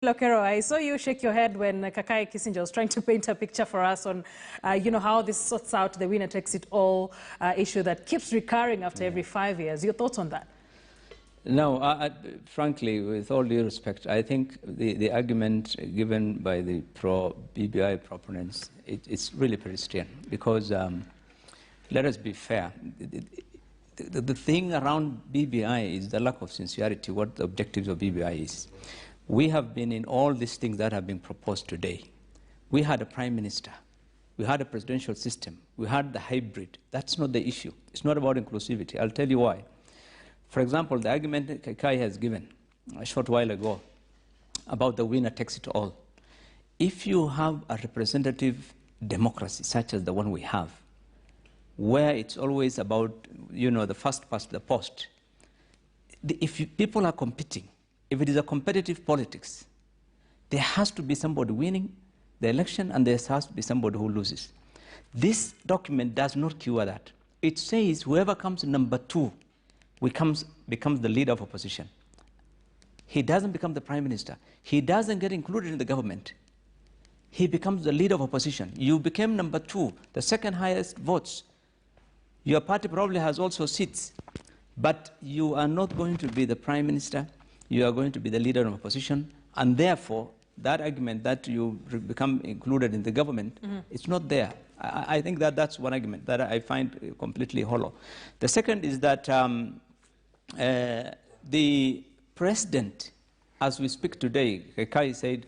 Lokero, I saw you shake your head when Kakai Kissinger was trying to paint a picture for us on, how this sorts out the winner takes it all issue that keeps recurring after every 5 years. Your thoughts on that? No, frankly, with all due respect, I think the argument given by the pro-BBI proponents, it's really pedestrian because, let us be fair, the thing around BBI is the lack of sincerity, what the objectives of BBI is. We have been in all these things that have been proposed today. We had a prime minister. We had a presidential system. We had the hybrid. That's not the issue. It's not about inclusivity. I'll tell you why. For example, the argument Kakai has given a short while ago about the winner takes it all. If you have a representative democracy such as the one we have, where it's always about, the first past the post, if people are competing, if it is a competitive politics, there has to be somebody winning the election and there has to be somebody who loses. This document does not cure that. It says whoever comes number 2 becomes the leader of opposition. He doesn't become the prime minister. He doesn't get included in the government. He becomes the leader of opposition. You became number 2, the second highest votes. Your party probably has also seats, but you are not going to be the prime minister. You are going to be the leader of opposition, and therefore, that argument that you become included in the government, it's not there. I think that's one argument that I find completely hollow. The second is that the president, as we speak today, Kakai said,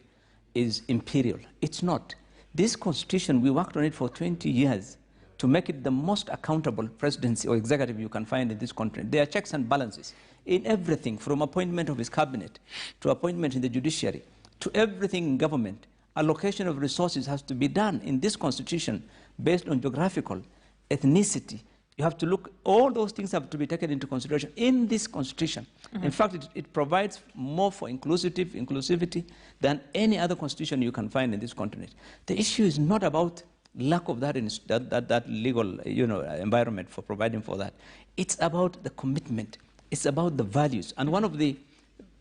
is imperial. It's not. This constitution, we worked on it for 20 years to make it the most accountable presidency or executive you can find in this country. There are checks and balances in everything, from appointment of his cabinet to appointment in the judiciary to everything in government. Allocation of resources has to be done in this constitution based on geographical, ethnicity. You have to look, all those things have to be taken into consideration in this constitution. In fact, it provides more for inclusivity than any other constitution you can find in this continent. The issue is not about lack of that legal environment for providing for that. It's about the commitment. It's about the values. And one of the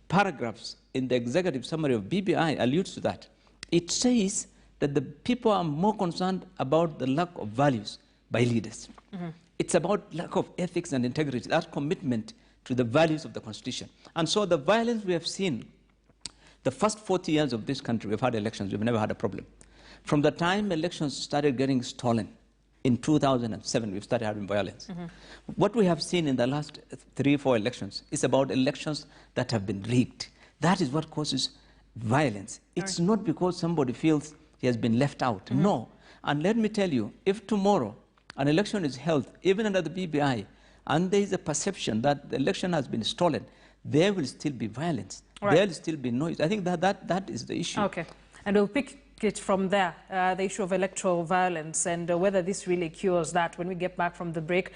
paragraphs in the executive summary of BBI alludes to that. It says that the people are more concerned about the lack of values by leaders. It's about lack of ethics and integrity, that commitment to the values of the Constitution. And so the violence we have seen, the first 40 years of this country, we've had elections, we've never had a problem. From the time elections started getting stolen, in 2007, we've started having violence. What we have seen in the last 3 or 4 elections is about elections that have been rigged. That is what causes violence. It's not because somebody feels he has been left out. No. And let me tell you, if tomorrow an election is held, even under the BBI, and there is a perception that the election has been stolen, there will still be violence. There will still be noise. I think that is the issue. Okay. And we'll pick it from there, the issue of electoral violence and whether this really cures that when we get back from the break.